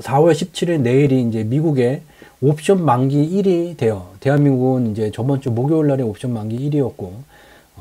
4월 17일 내일이 이제 미국의 옵션 만기 일이 돼요. 대한민국은 이제 저번 주 목요일 날에 옵션 만기 일이었고,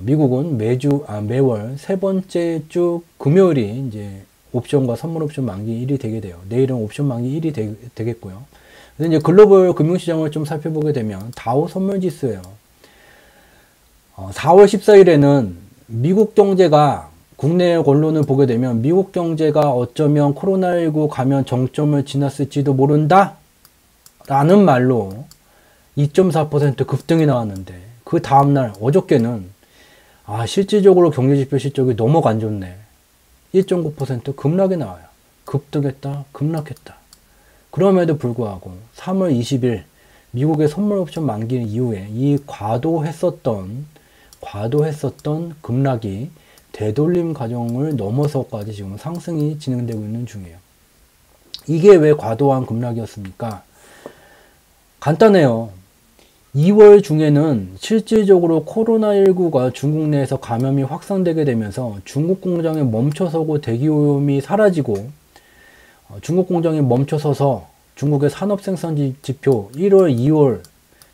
미국은 매월 세 번째 주 금요일이 이제 옵션과 선물 옵션 만기 일이 되게 돼요. 내일은 옵션 만기 일이 되겠고요. 그래서 이제 글로벌 금융시장을 좀 살펴보게 되면 다우 선물 지수예요. 4월 14일에는 미국 경제가 국내 언론을 보게 되면 미국 경제가 어쩌면 코로나19 감염 정점을 지났을지도 모른다 라는 말로 2.4% 급등이 나왔는데, 그 다음날 어저께는 실질적으로 경제지표 실적이 너무 안 좋네, 1.9% 급락이 나와요. 급등했다 급락했다. 그럼에도 불구하고 3월 20일 미국의 선물 옵션 만기 이후에 이 과도했었던 급락이 되돌림 과정을 넘어서까지 지금 상승이 진행되고 있는 중이에요. 이게 왜 과도한 급락이었습니까? 간단해요. 2월 중에는 실질적으로 코로나19가 중국 내에서 감염이 확산되게 되면서 중국 공장에 멈춰서고 대기오염이 사라지고, 중국 공장이 멈춰서서 중국의 산업생산 지표 1월, 2월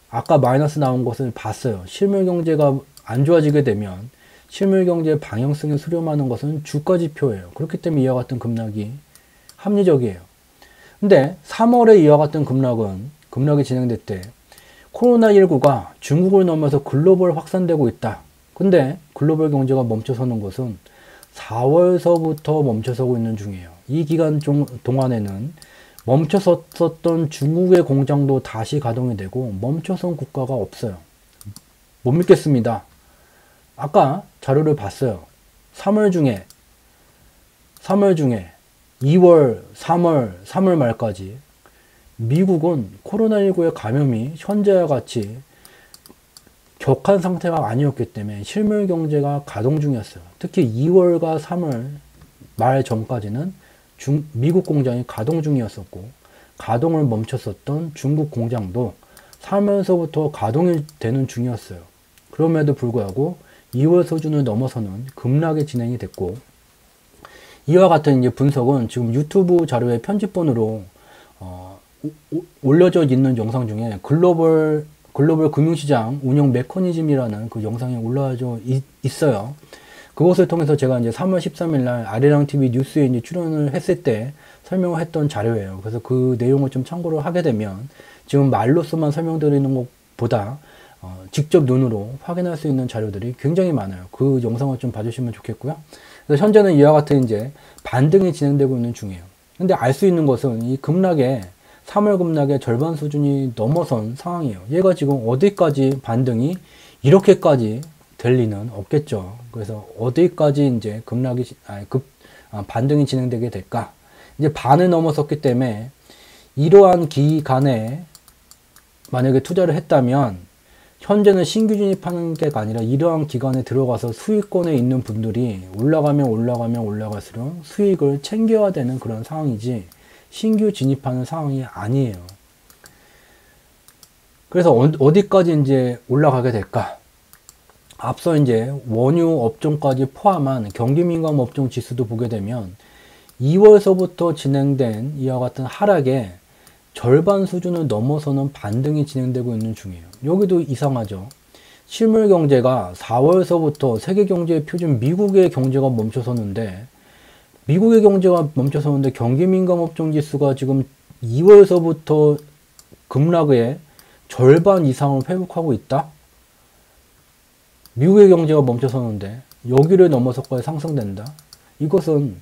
아까 마이너스 나온 것을 봤어요. 실물 경제가 안 좋아지게 되면 실물 경제의 방향성이 수렴하는 것은 주가 지표예요. 그렇기 때문에 이와 같은 급락이 합리적이에요. 근데 3월에 이와 같은 급락이 진행될 때 코로나19가 중국을 넘어서 글로벌 확산되고 있다. 근데 글로벌 경제가 멈춰서는 것은 4월서부터 멈춰서고 있는 중이에요. 이 기간 동안에는 멈춰섰던 중국의 공장도 다시 가동이 되고 멈춰선 국가가 없어요. 못 믿겠습니다. 아까 자료를 봤어요. 3월 중에 2월, 3월 말까지 미국은 코로나19의 감염이 현재와 같이 격한 상태가 아니었기 때문에 실물 경제가 가동 중이었어요. 특히 2월과 3월 말 전까지는 미국 공장이 가동 중이었었고, 가동을 멈췄었던 중국 공장도 3월서부터 가동이 되는 중이었어요. 그럼에도 불구하고 2월 수준을 넘어서는 급락이 진행이 됐고, 이와 같은 이제 분석은 지금 유튜브 자료의 편집본으로 올려져 있는 영상 중에 글로벌 금융시장 운영 메커니즘이라는 그 영상이 올라져 있어요. 그것을 통해서 제가 이제 3월 13일 날 아리랑 TV 뉴스에 이제 출연을 했을 때 설명을 했던 자료예요. 그래서 그 내용을 좀 참고를 하게 되면 지금 말로서만 설명드리는 것보다 직접 눈으로 확인할 수 있는 자료들이 굉장히 많아요. 그 영상을 좀 봐주시면 좋겠고요. 그래서 현재는 이와 같은 이제 반등이 진행되고 있는 중이에요. 근데 알 수 있는 것은 이 3월 급락의 절반 수준이 넘어선 상황이에요. 얘가 지금 어디까지 반등이 이렇게까지 될 리는 없겠죠. 그래서 어디까지 이제 반등이 진행되게 될까? 이제 반을 넘어섰기 때문에 이러한 기간에 만약에 투자를 했다면 현재는 신규 진입하는 게 아니라 이러한 기간에 들어가서 수익권에 있는 분들이 올라갈수록 수익을 챙겨야 되는 그런 상황이지 신규 진입하는 상황이 아니에요. 그래서 어디까지 이제 올라가게 될까? 앞서 이제 원유 업종까지 포함한 경기 민감 업종 지수도 보게 되면 2월서부터 진행된 이와 같은 하락에 절반 수준을 넘어서는 반등이 진행되고 있는 중이에요. 여기도 이상하죠. 실물 경제가 4월서부터 세계 경제의 표준 미국의 경제가 멈춰섰는데 경기 민감 업종 지수가 지금 2월서부터 급락의 절반 이상을 회복하고 있다? 미국의 경제가 멈춰섰는데 여기를 넘어서까지 상승된다? 이것은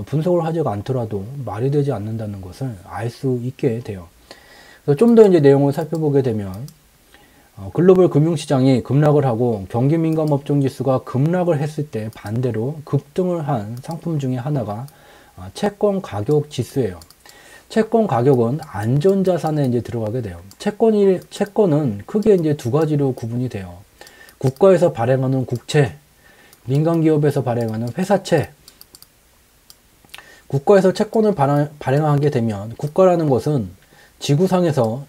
분석을 하지 않더라도 말이 되지 않는다는 것을 알 수 있게 돼요. 좀 더 이제 내용을 살펴보게 되면 글로벌 금융시장이 급락을 하고 경기 민감 업종 지수가 급락을 했을 때 반대로 급등을 한 상품 중에 하나가 채권 가격 지수예요. 채권 가격은 안전자산에 이제 들어가게 돼요. 채권은 크게 이제 두 가지로 구분이 돼요. 국가에서 발행하는 국채, 민간기업에서 발행하는 회사채. 국가에서 채권을 발행하게 되면 국가라는 것은 지구상에서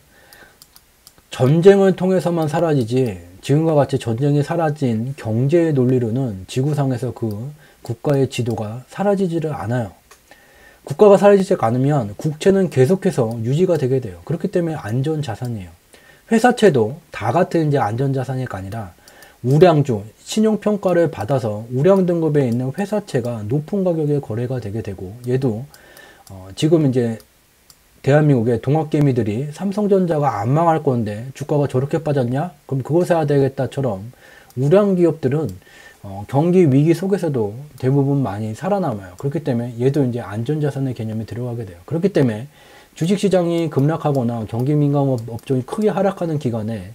전쟁을 통해서만 사라지지 지금과 같이 전쟁이 사라진 경제의 논리로는 지구상에서 그 국가의 지도가 사라지지를 않아요. 국가가 사라지지 않으면 국채는 계속해서 유지가 되게 돼요. 그렇기 때문에 안전자산이에요. 회사채도 다 같은 이제 안전자산이 아니라 우량주, 신용평가를 받아서 우량 등급에 있는 회사채가 높은 가격에 거래가 되게 되고, 얘도 지금 이제 대한민국의 동학개미들이 삼성전자가 안 망할 건데 주가가 저렇게 빠졌냐? 그럼 그거 사야 되겠다처럼 우량 기업들은 경기 위기 속에서도 대부분 많이 살아남아요. 그렇기 때문에 얘도 이제 안전자산의 개념이 들어가게 돼요. 그렇기 때문에 주식시장이 급락하거나 경기민감 업종이 크게 하락하는 기간에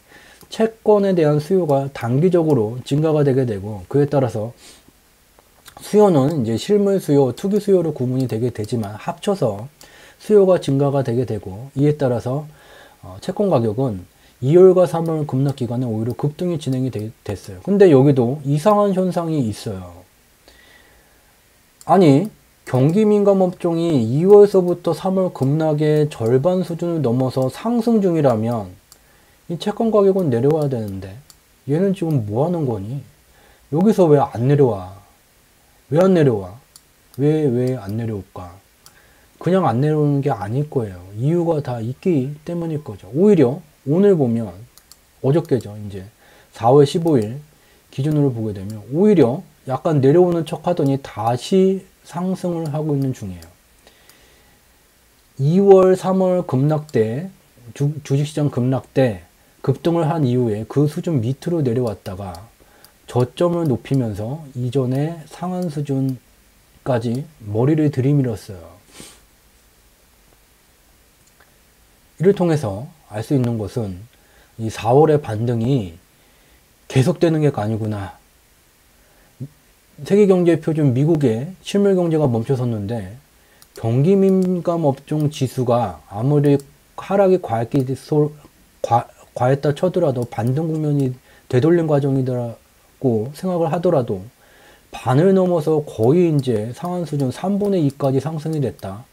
채권에 대한 수요가 단기적으로 증가가 되게 되고, 그에 따라서 수요는 이제 실물 수요, 투기 수요로 구분이 되게 되지만 합쳐서 수요가 증가가 되게 되고, 이에 따라서 채권 가격은 2월과 3월 급락 기간에 오히려 급등이 진행이 됐어요. 근데 여기도 이상한 현상이 있어요. 아니, 경기 민감 업종이 2월서부터 3월 급락의 절반 수준을 넘어서 상승 중이라면 이 채권 가격은 내려와야 되는데 얘는 지금 뭐 하는 거니? 여기서 왜 안 내려와? 왜 안 내려와? 왜 안 내려올까? 그냥 안 내려오는 게 아닐 거예요. 이유가 다 있기 때문일 거죠. 오히려 오늘 보면, 어저께죠. 이제 4월 15일 기준으로 보게 되면 오히려 약간 내려오는 척 하더니 다시 상승을 하고 있는 중이에요. 2월, 3월 급락 때, 주식시장 급락 때 급등을 한 이후에 그 수준 밑으로 내려왔다가 저점을 높이면서 이전의 상한 수준까지 머리를 들이밀었어요. 이를 통해서 알 수 있는 것은 이 4월의 반등이 계속되는 게 아니구나. 세계경제표준 미국의 실물경제가 멈춰섰는데 경기민감 업종 지수가 아무리 하락이 과했다 쳐더라도 반등 국면이 되돌림 과정이라고 생각을 하더라도 반을 넘어서 거의 이제 상한 수준 3분의 2까지 상승이 됐다.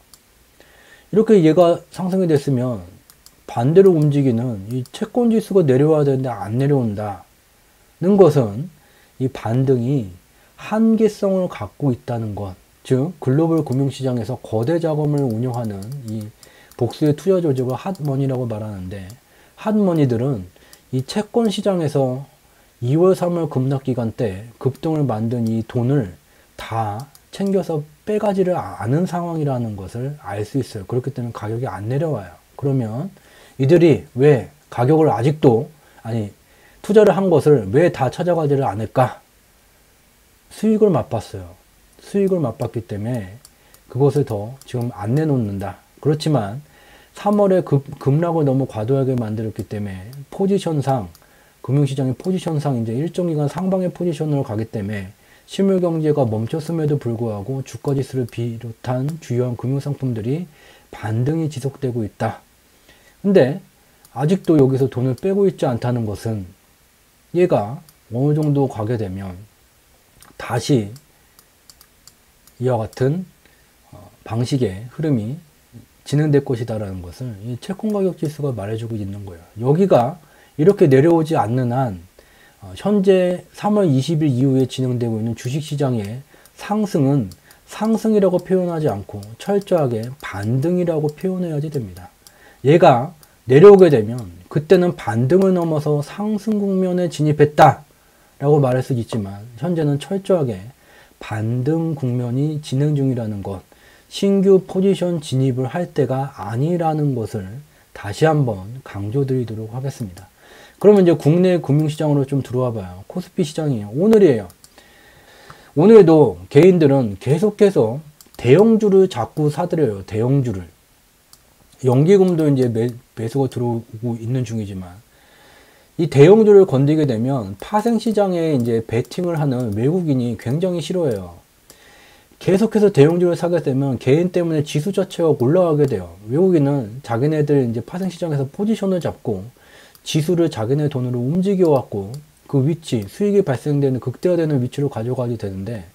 이렇게 얘가 상승이 됐으면 반대로 움직이는 이 채권 지수가 내려와야 되는데 안 내려온다는 것은 이 반등이 한계성을 갖고 있다는 것, 즉 글로벌 금융시장에서 거대 자금을 운영하는 이 복수의 투자 조직을 핫머니라고 말하는데, 핫머니들은 이 채권 시장에서 2월 3월 급락 기간 때 급등을 만든 이 돈을 다 챙겨서 빼가지를 않은 상황이라는 것을 알 수 있어요. 그렇기 때문에 가격이 안 내려와요. 그러면 이들이 왜 가격을 아직도, 투자를 한 것을 왜 다 찾아가지를 않을까? 수익을 맛봤어요. 수익을 맛봤기 때문에 그것을 더 지금 안 내놓는다. 그렇지만 3월에 급락을 너무 과도하게 만들었기 때문에 포지션상, 금융시장의 포지션상 이제 일정 기간 상방의 포지션으로 가기 때문에 실물 경제가 멈췄음에도 불구하고 주가지수를 비롯한 주요한 금융상품들이 반등이 지속되고 있다. 근데 아직도 여기서 돈을 빼고 있지 않다는 것은 얘가 어느 정도 가게 되면 다시 이와 같은 방식의 흐름이 진행될 것이다라는 것을 이 채권 가격 지수가 말해주고 있는 거예요. 여기가 이렇게 내려오지 않는 한 현재 3월 20일 이후에 진행되고 있는 주식시장의 상승은 상승이라고 표현하지 않고 철저하게 반등이라고 표현해야지 됩니다. 얘가 내려오게 되면 그때는 반등을 넘어서 상승 국면에 진입했다 라고 말할 수 있지만 현재는 철저하게 반등 국면이 진행 중이라는 것, 신규 포지션 진입을 할 때가 아니라는 것을 다시 한번 강조드리도록 하겠습니다. 그러면 이제 국내 금융시장으로 좀 들어와 봐요. 코스피 시장이에요. 오늘이에요. 오늘도 개인들은 계속해서 대형주를 자꾸 사들여요. 대형주를. 연기금도 이제 매수가 들어오고 있는 중이지만 이 대형주를 건드리게 되면 파생시장에 이제 베팅을 하는 외국인이 굉장히 싫어해요. 계속해서 대형주를 사게 되면 개인 때문에 지수 자체가 올라가게 돼요. 외국인은 자기네들 이제 파생시장에서 포지션을 잡고 지수를 자기네 돈으로 움직여갖고 그 위치, 수익이 발생되는 극대화되는 위치로 가져가게 되는데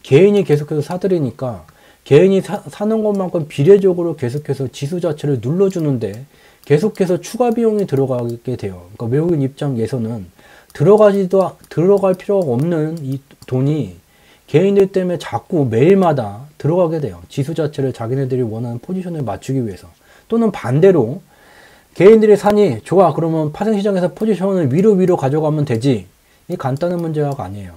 개인이 계속해서 사들이니까 개인이 사는 것만큼 비례적으로 계속해서 지수 자체를 눌러주는데 계속해서 추가 비용이 들어가게 돼요. 그러니까 외국인 입장에서는 들어갈 필요가 없는 이 돈이 개인들 때문에 자꾸 매일마다 들어가게 돼요. 지수 자체를 자기네들이 원하는 포지션에 맞추기 위해서. 또는 반대로 개인들이 사니 좋아 그러면 파생시장에서 포지션을 위로 가져가면 되지. 이 간단한 문제가 아니에요.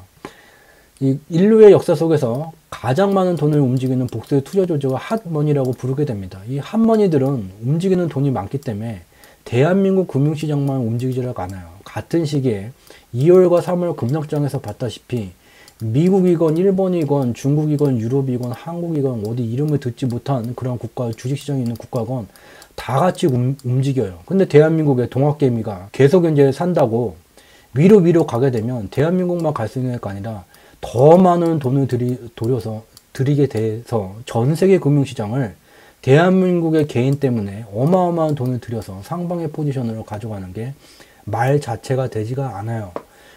이 인류의 역사 속에서 가장 많은 돈을 움직이는 복수의 투자 조직을 핫머니라고 부르게 됩니다. 이 핫머니들은 움직이는 돈이 많기 때문에 대한민국 금융시장만 움직이지를 않아요. 같은 시기에 2월과 3월 급락장에서 봤다시피 미국이건 일본이건 중국이건 유럽이건 한국이건 어디 이름을 듣지 못한 그런 국가, 주식시장에 있는 국가건 다 같이 움직여요. 근데 대한민국의 동학개미가 계속 이제 산다고 위로 가게 되면 대한민국만 갈 수 있는 게 아니라 더 많은 돈을 들이게 돼서 전 세계 금융시장을 대한민국의 개인 때문에 어마어마한 돈을 들여서 상방의 포지션으로 가져가는 게 말 자체가 되지가 않아요.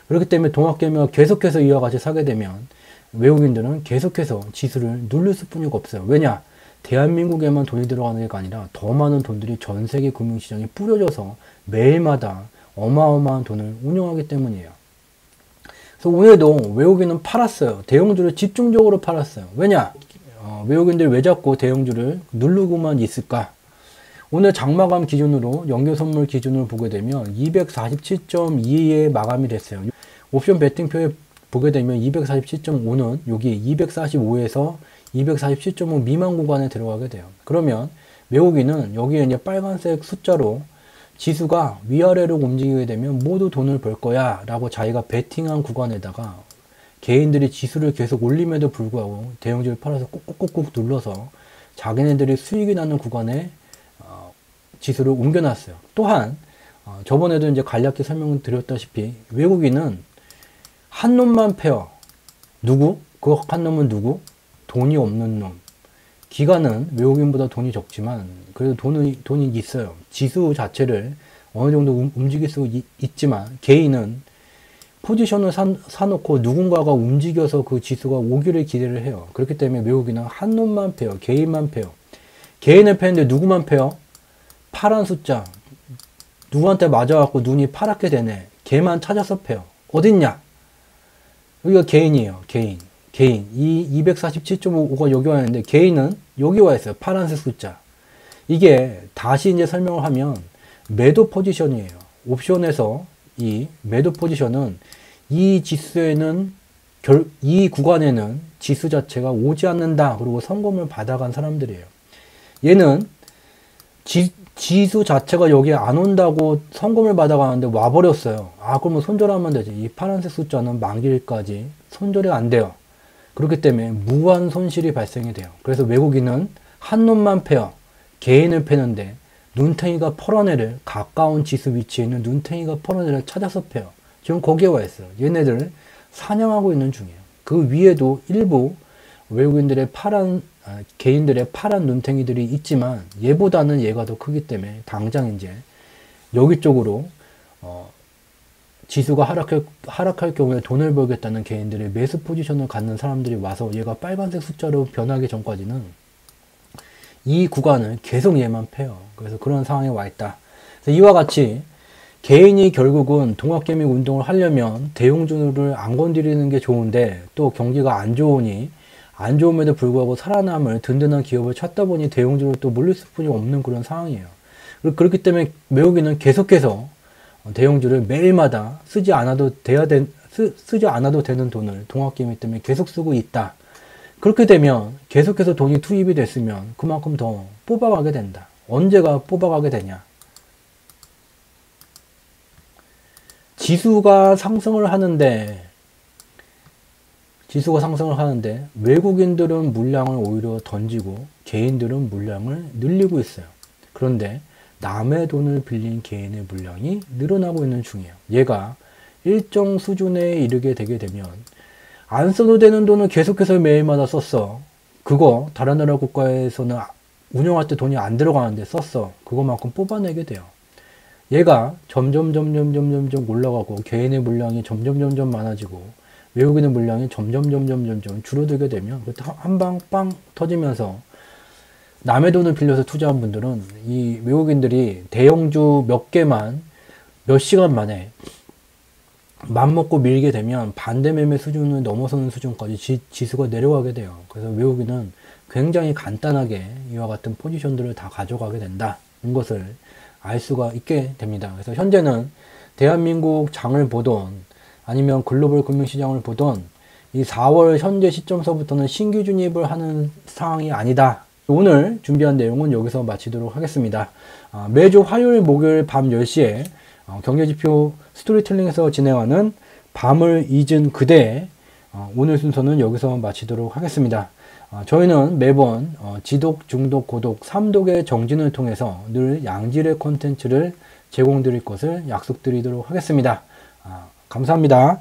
그렇기 때문에 동학개미가 계속해서 이와 같이 사게 되면 외국인들은 계속해서 지수를 누를 수뿐이 없어요. 왜냐? 대한민국에만 돈이 들어가는 게 아니라 더 많은 돈들이 전 세계 금융시장에 뿌려져서 매일마다 어마어마한 돈을 운용하기 때문이에요. 그래서 오늘도 외국인은 팔았어요. 대형주를 집중적으로 팔았어요. 왜냐? 외국인들이 왜 자꾸 대형주를 누르고만 있을까? 오늘 장마감 기준으로 연결선물 기준으로 보게 되면 247.2에 마감이 됐어요. 옵션 베팅표에 보게 되면 247.5는 여기 245에서 247.5 미만 구간에 들어가게 돼요. 그러면 외국인은 여기에 이제 빨간색 숫자로 지수가 위아래로 움직이게 되면 모두 돈을 벌 거야 라고 자기가 베팅한 구간에다가 개인들이 지수를 계속 올림에도 불구하고 대형주를 팔아서 꾹꾹꾹 눌러서 자기네들이 수익이 나는 구간에 지수를 옮겨놨어요. 또한 저번에도 이제 간략히 설명을 드렸다시피 외국인은 한 놈만 패요. 누구? 그 한 놈은 누구? 돈이 없는 놈. 기관은 외국인보다 돈이 적지만 그래도 돈이 있어요. 지수 자체를 어느 정도 움직일 수 있지만 개인은 포지션을 사놓고 누군가가 움직여서 그 지수가 오기를 기대를 해요. 그렇기 때문에 외국인은 한 놈만 패요. 개인만 패요. 개인을 패는데 누구만 패요? 파란 숫자. 누구한테 맞아갖고 눈이 파랗게 되네. 걔만 찾아서 패요. 어딨냐? 여기가 개인이에요. 개인. 이 247.5가 여기 와 있는데 개인은 여기 와 있어요. 파란색 숫자. 이게 다시 이제 설명을 하면 매도 포지션이에요. 옵션에서 이 매도 포지션은 이 지수에는 이 구간에는 지수 자체가 오지 않는다. 그리고 성공을 받아간 사람들이에요. 얘는 지수 자체가 여기에 안 온다고 성공을 받아가는데 와버렸어요. 아, 그러면 손절하면 되지. 이 파란색 숫자는 만기일까지 손절이 안 돼요. 그렇기 때문에 무한 손실이 발생이 돼요. 그래서 외국인은 한 놈만 패요. 개인을 패는데 눈탱이가 펄어내를 가까운 지수 위치에 있는 눈탱이가 펄어내를 찾아서 패요. 지금 거기에 와 있어요. 얘네들 사냥하고 있는 중이에요. 그 위에도 일부 외국인들의 개인들의 파란 눈탱이들이 있지만 얘보다는 얘가 더 크기 때문에 당장 이제 여기 쪽으로 지수가 하락할 경우에 돈을 벌겠다는 개인들의 매수 포지션을 갖는 사람들이 와서 얘가 빨간색 숫자로 변하기 전까지는 이 구간을 계속 얘만 패요. 그래서 그런 상황에 와 있다. 그래서 이와 같이 개인이 결국은 동학개미 운동을 하려면 대형주를 안 건드리는 게 좋은데 또 경기가 안 좋으니 안 좋음에도 불구하고 살아남을 든든한 기업을 찾다 보니 대형주를 또 몰릴 수뿐이 없는 그런 상황이에요. 그렇기 때문에 외국인은 계속해서 대형주를 매일마다 쓰지 않아도 되는 돈을 동학개미 때문에 계속 쓰고 있다. 그렇게 되면 계속해서 돈이 투입이 됐으면 그만큼 더 뽑아가게 된다. 언제가 뽑아가게 되냐? 지수가 상승을 하는데 외국인들은 물량을 오히려 던지고 개인들은 물량을 늘리고 있어요. 그런데 남의 돈을 빌린 개인의 물량이 늘어나고 있는 중이에요. 얘가 일정 수준에 이르게 되게 되면 안 써도 되는 돈을 계속해서 매일마다 썼어. 그거 다른 나라 국가에서는 운영할 때 돈이 안 들어가는데 썼어. 그거만큼 뽑아내게 돼요. 얘가 점점 올라가고 개인의 물량이 점점 많아지고 외국인의 물량이 점점 줄어들게 되면 한방 빵 터지면서 남의 돈을 빌려서 투자한 분들은 이 외국인들이 대형주 몇 개만 몇 시간 만에 맘먹고 밀게 되면 반대 매매 수준을 넘어서는 수준까지 지수가 내려가게 돼요. 그래서 외국인은 굉장히 간단하게 이와 같은 포지션들을 다 가져가게 된다는 것을 알 수가 있게 됩니다. 그래서 현재는 대한민국 장을 보던 아니면 글로벌 금융시장을 보던 이 4월 현재 시점서부터는 신규 진입을 하는 상황이 아니다. 오늘 준비한 내용은 여기서 마치도록 하겠습니다. 매주 화요일, 목요일 밤 10시에 경제지표 스토리텔링에서 진행하는 밤을 잊은 그대, 오늘 순서는 여기서 마치도록 하겠습니다. 저희는 매번 지독, 중독, 고독 3독의 정진을 통해서 늘 양질의 콘텐츠를 제공드릴 것을 약속드리도록 하겠습니다. 감사합니다.